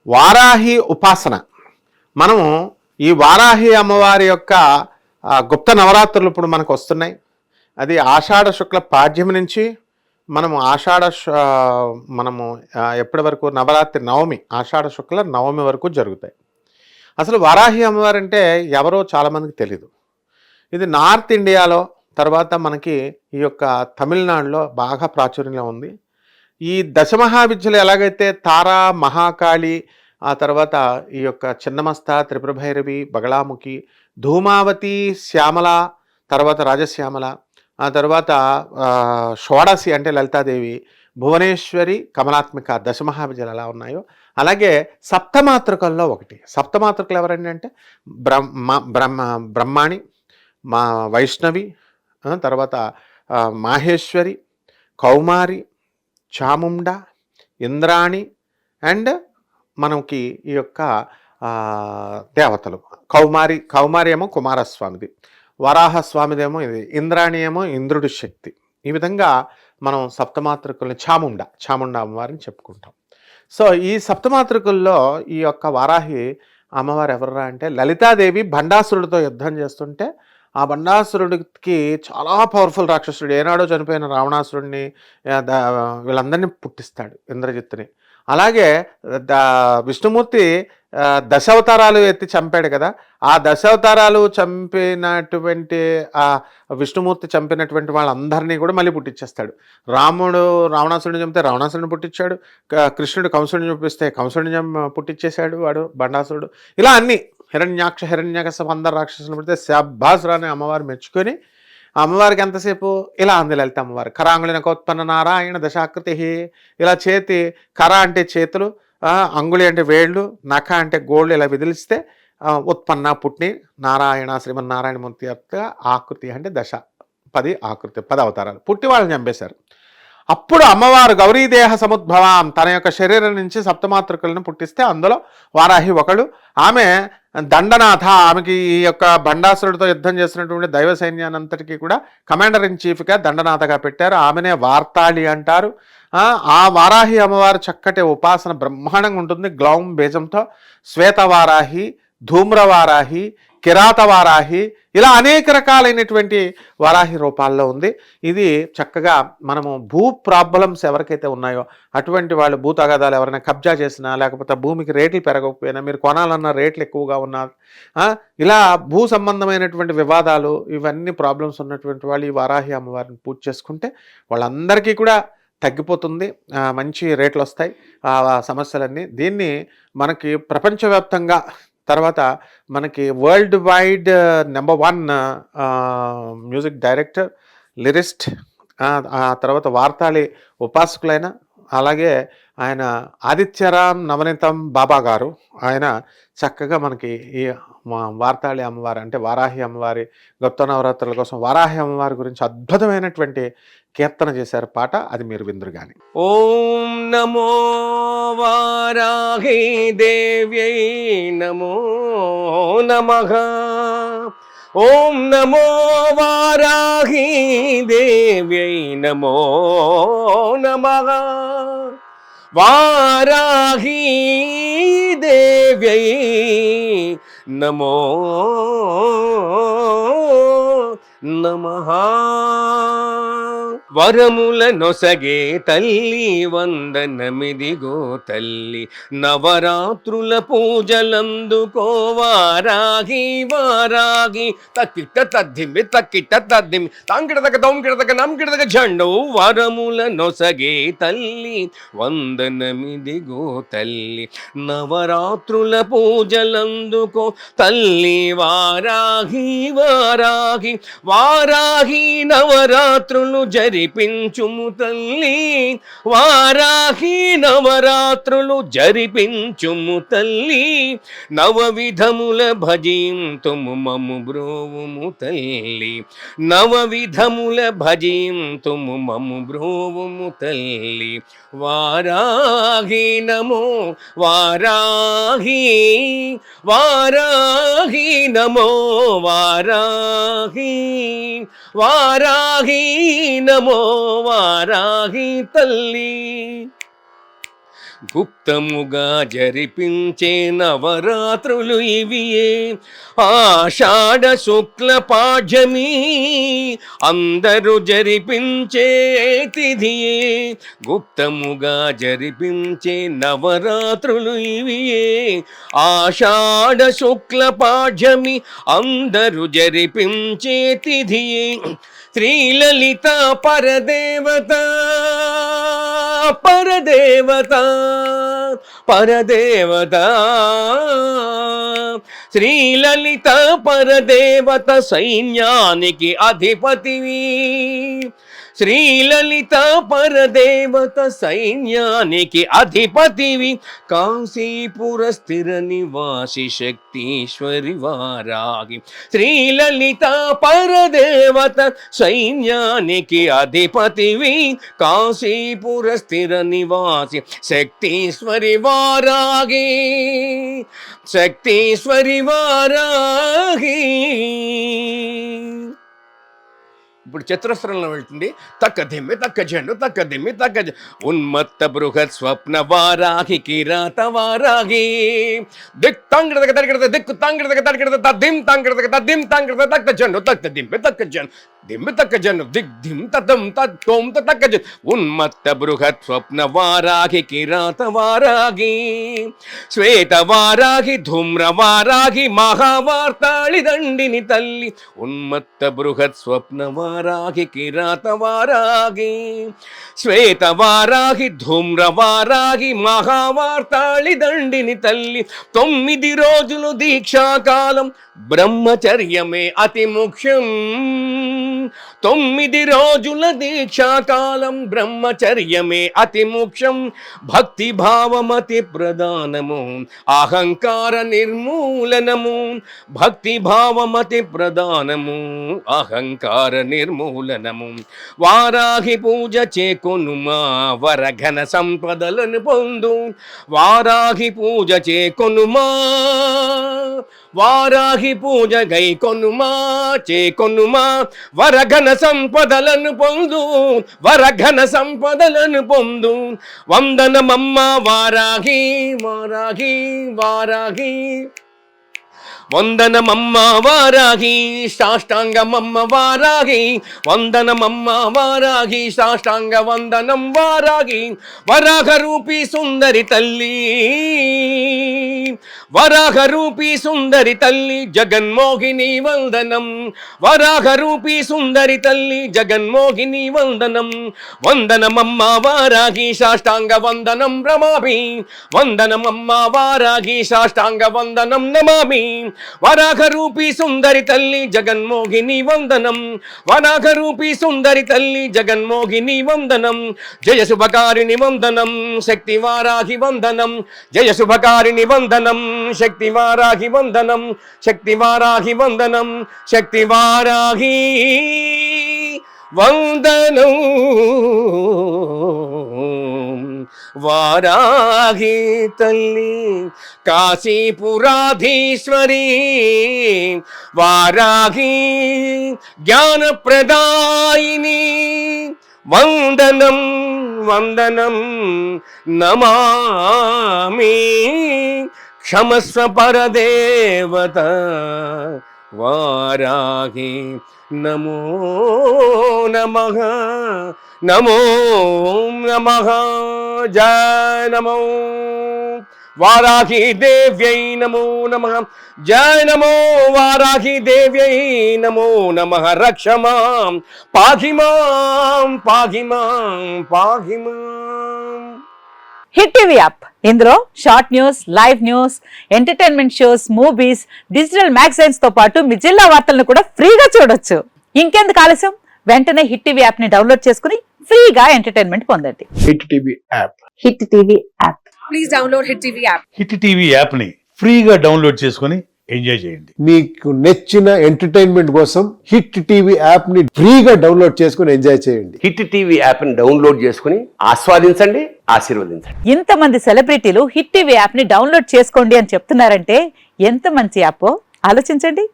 వారాహి ఉపాసన. మనము ఈ వారాహి అమ్మవారి యొక్క గుప్త నవరాత్రులు ఇప్పుడు మనకు వస్తున్నాయి. అది ఆషాఢ శుక్ల పాడ్యమి నుంచి మనము మనము ఎప్పటి వరకు నవరాత్రి నవమి, ఆషాఢ శుక్ల నవమి వరకు జరుగుతాయి. అసలు వారాహి అమ్మవారు అంటే ఎవరో చాలామందికి తెలీదు. ఇది నార్త్ ఇండియాలో, తర్వాత మనకి ఈ యొక్క తమిళనాడులో బాగా ప్రాచుర్యంలో ఉంది. ఈ దశమహావిద్యలు ఎలాగైతే తారా, మహాకాళి, ఆ తర్వాత ఈ యొక్క చిన్నమస్త, త్రిపుర భైరవి, బగళాముఖి, ధూమావతి, శ్యామల, తర్వాత రాజశ్యామల, ఆ తర్వాత షోడసి అంటే లలితాదేవి, భువనేశ్వరి, కమలాత్మిక దశమహావిద్యలు ఎలా ఉన్నాయో అలాగే సప్తమాతృకల్లో ఒకటి. సప్తమాతృకలు ఎవరండి అంటే బ్రహ్మాణి, వైష్ణవి, తర్వాత మాహేశ్వరి, కౌమారి, చాముండ, ఇంద్రాణి అండ్ మనకి ఈ యొక్క దేవతలు. కౌమారి ఏమో కుమారస్వామిది, వరాహస్వామిదేమో ఇది, ఇంద్రాణి ఏమో ఇంద్రుడి శక్తి. ఈ విధంగా మనం సప్తమాతృకుల్ని చాముండ అమ్మవారిని చెప్పుకుంటాం. సో ఈ సప్తమాతృకుల్లో ఈ యొక్క వారాహి అమ్మవారు ఎవరురా అంటే లలితాదేవి భండాసురుడితో యుద్ధం చేస్తుంటే ఆ భండాసురుడికి చాలా పవర్ఫుల్ రాక్షసుడు, ఏనాడో చనిపోయిన రావణాసురుడిని వీళ్ళందరినీ పుట్టిస్తాడు, ఇంద్రజిత్తుని. అలాగే విష్ణుమూర్తి దశావతారాలు ఎత్తి చంపాడు కదా, ఆ దశావతారాలు చంపినటువంటి ఆ విష్ణుమూర్తి చంపినటువంటి వాళ్ళందరినీ కూడా మళ్ళీ పుట్టించేస్తాడు. రాముడు రావణాసురుడిని చంపితే రావణాసురుడిని పుట్టించాడు, కృష్ణుడు కంసుడిని చంపిస్తే కంసుడిని పుట్టించేశాడు వాడు భండాసురుడు. ఇలా అన్నీ హిరణ్యాకశ అందరు రాక్షసులు పుడితే శబ్బాసురాన్ని అమ్మవారు మెచ్చుకొని అమ్మవారికి ఎంతసేపు ఇలా అంది లలిత అమ్మవారు. కరాంగుళిన కోత్పన్న నారాయణ దశాకృతి. ఇలా చేతి, కర అంటే చేతులు, అంగుళి అంటే వేళ్ళు, నఖ అంటే గోళ్ళు ఇలా విదిలిస్తే ఉత్పన్న పుట్టిని నారాయణ శ్రీమన్నారాయణమూర్తి యొక్క ఆకృతి అంటే 10 ఆకృతి, 10 అవతారాలు పుట్టి వాళ్ళని చంపేశారు. అప్పుడు అమ్మవారు గౌరీదేహ సముద్భవం తన యొక్క శరీరం నుంచి సప్తమాతృకులను పుట్టిస్తే అందులో వారాహి ఒకడు. ఆమె దండనాథ, ఆమెకి ఈ యొక్క భండాసురుడితో యుద్ధం చేసినటువంటి దైవ సైన్యానంతటికీ కూడా కమాండర్ ఇన్ చీఫ్గా దండనాథగా పెట్టారు. ఆమెనే వార్తాళి అంటారు. ఆ వారాహి అమ్మవారు చక్కటి ఉపాసన బ్రహ్మాండంగా ఉంటుంది. గ్లౌం బీజంతో శ్వేతవారాహి, ధూమ్రవారాహి, కిరాతవారాహి, ఇలా అనేక రకాలైనటువంటి వారాహి రూపాల్లో ఉంది. ఇది చక్కగా మనము భూ ప్రాబ్లమ్స్ ఎవరికైతే ఉన్నాయో అటువంటి వాళ్ళు, భూ తగాదాలు ఎవరైనా కబ్జా చేసినా, లేకపోతే భూమికి రేట్లు పెరగకపోయినా, మీరు కొనాలన్న రేట్లు ఎక్కువగా ఉన్నా, ఇలా భూ సంబంధమైనటువంటి వివాదాలు, ఇవన్నీ ప్రాబ్లమ్స్ ఉన్నటువంటి వాళ్ళు ఈ వారాహి అమ్మవారిని పూజ చేసుకుంటే వాళ్ళందరికీ కూడా తగ్గిపోతుంది, మంచి రేట్లు వస్తాయి ఆ సమస్యలన్నీ. దీన్ని మనకి ప్రపంచవ్యాప్తంగా, తర్వాత మనకి world wide number 1 music director, lyricist, ఆ తర్వాత వార్తాళి ఉపాసకులైన, అలాగే ఆయన ఆదిత్యరామ్ నవనీతం బాబా గారు, ఆయన చక్కగా మనకి ఈ వార్తాళి అమ్మవారి అంటే వారాహి అమ్మవారి గుప్త నవరాత్రుల కోసం వారాహి అమ్మవారి గురించి అద్భుతమైనటువంటి కీర్తన చేశారు పాట, అది మీరు విందురు గాని. ఓం నమో వారాహి దేవ్యై నమో నమః. ఓం నమో వారాహి దేవ్యై నమో నమః. వారాహి దేవ్యై నమో నమః. వరముల నొసగే తల్లి వందనమిదిగో తల్లి, నవరాత్రుల పూజలందుకో వారాహి వారాహి. తక్కిట తద్దిమి తక్కిట తద్దిమి తాంకిడదక దౌంకిడదక నంకిడదక జండు. వరముల నొసగే తల్లి వందనమిదిగో తల్లి, నవరాత్రుల పూజలందుకో తల్లి వారాహి వారాహి. వారాహి నవరాత్రులు జరిపించుము తల్లి, వారాహి నవరాత్రులు జరిపించుము తల్లి. నవవిధముల భజింతుము మము బ్రోవుము తల్లి, నవవిధముల భజింతుము మము బ్రోవుము తల్లి. వారాహి నమో వారాహి, వారాహి నమో వారాహి, వారాహి నమో వారాహి తల్లి. గుప్తముగా జరిపించే నవరాత్రులు ఇవియే ఆషాఢ శుక్ల పాఠ్యమి అందరూ జరిపించే తిథియే గుప్తముగా జరిపించే నవరాత్రులు ఇవియే ఆషాఢ శుక్ల పాఠ్యమి అందరూ జరిపించే తిథియే శ్రీలలిత పరదేవత పరదేవత పరదేవత శ్రీలలిత పరదేవత సైన్యానికి అధిపతివి శ్రీలలిత పరదేవత సైన్యానికి అధిపతివి కాశీపుర స్థిర నివాసి శక్తీశ్వరి వారాగి శ్రీలలిత పరదేవత సైన్యానికి అధిపతివి కాశీపుర స్థిర నివాసి శక్తీశ్వరి వారాగి శక్తీశ్వరి వారాగి. ఇప్పుడు చతురస్రంలో వెళ్తుంది తక్క దిమ్మి తక్క జండు తక్క దిమ్మి తక్క ఉన్మత్త బృహత్ స్వప్న వారాహి కిరాత వారాహి దిక్ తంగిడదక తడిగిడద దిక్కు తంగిడదక తడిగిడద తద్దిం తంగిడదక తద్దిం తంగిడద తక్క జండు తక్క దిమ్మి తక్క జండు దిమ్మి తక్క జండు దిక్ దిం తదం తోం తక్క జండు ఉన్మత్త బృహత్ స్వప్న వారాహి కిరాత వారాహి శ్వేత వారాహి ధూమ్ర వారాహి మహావార్తాళి దండిని తల్లి ఉన్మత్త బృహత్ స్వప్న వారాహి కిరాత వారాహి శ్వేత వారాహి ధూమ్ర వారాహి మహావార్తాళి దండిని తల్లి 9 రోజులు దీక్షాకాలం బ్రహ్మచర్యమే అతి ముఖ్యం 9 రోజుల దీక్షాకాలం బ్రహ్మచర్యమే అతి ముఖ్యం భక్తి భావమతి ప్రధానము అహంకార నిర్మూలనము భక్తి భావమతి ప్రధానము అహంకార నిర్మూలనము వారాహి పూజ చేకొనుమా వరఘన సంపదలను పొందు వారాహి పూజ చేకొనుమా వారాహి పూజ గై కొనుమా చేకొనుమా వరఘన సంపదలను పొందు వరఘన సంపదలను పొందు వందనమమ్మ వారాహి వారాహి వారాహి వందనమమ్మ వారాహి సాష్టాంగమమ్మ వారాహి వందనమమ్మ వారాహి సాష్టాంగ వందనం వారాహి వరాహ రూపీ సుందరి తల్లి వరాహ రూపీ సుందరి తల్లి జగన్మోహిని వందనం వరాహ రూపీ సుందరి తల్లి జగన్మోహిని వందనం వందనమమ్మ వారాహి సాష్టాంగ వందనం రమామి వందనమమ్మ వారాహి సాష్టాంగ వందనం నమామి వరాహ రూపీ సుందరి తల్లి జగన్మోహిని వందనం వరాహ రూపీ సుందరి తల్లి జగన్మోహిని వందనం జయ శుభకారిణి వందనం శక్తి వారాహి వందనం జయ శుభకారిణి వందనం శక్తి వారాహి వందనం శక్తి వారాహి వందనం శక్తి వారాహి వందనం వారాహి తల్లి కాశీపురాధీశ్వరి వారాహి జ్ఞానప్రదాయిని వందనం వందనం నమామి క్షమస్వ పరదేవత వారాహి నమో నమః నమో నమః జయ నమో వారాహి దేవ్యై నమో నమః జయ నమో వారాహి దేవ్యై నమో నమః రక్ష మాం పాహి మాం పాహి మాం పాహి మాం. హిట్ టీవీ యాప్ ఇందులో short news, live news, entertainment shows, movies, digital magazines తో పాటు మీ జిల్లా వార్తలను కూడా ఫ్రీగా చూడొచ్చు. ఇంకెందుకు ఆలస్యం, వెంటనే హిట్ టీవీ యాప్ ని డౌన్లోడ్ చేసుకుని ఫ్రీగా ఎంటర్టైన్మెంట్ పొందండి. Hit TV app. Hit TV app. Please download hit TV app. Hit TV app ని ఫ్రీగా డౌన్లోడ్ చేసుకొని ఎంజాయ్ చేయండి. మీకు నచ్చిన ఎంటర్టైన్మెంట్ కోసం హిట్ టీవీ యాప్ ని ఫ్రీగా డౌన్లోడ్ చేసుకొని ఎంజాయ్ చేయండి. హిట్ టీవీ యాప్ ని డౌన్లోడ్ చేసుకుని ఆస్వాదించండి, ఆశీర్వదించండి. ఇంతమంది సెలబ్రిటీలు హిట్ టీవీ యాప్ ని డౌన్లోడ్ చేసుకోండి అని చెప్తున్నారంటే ఎంత మంచి యాప్ ఆలోచించండి.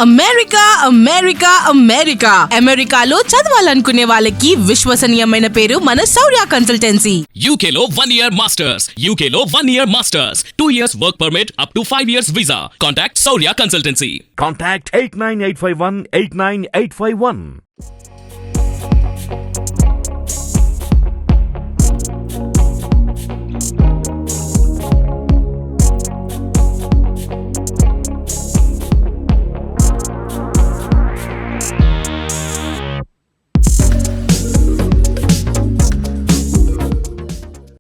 అమెరికా అమెరికా అమెరికా అమెరికాలో చదవాలనుకునే వాళ్ళకి విశ్వసనీయమైన పేరు మన శౌర్య కన్సల్టెన్సీ. UK లో 1 year masters. UK లో 1 year masters. 2 years work permit up to 5 years visa. Contact Saurya Consultancy. Contact 89851 89851.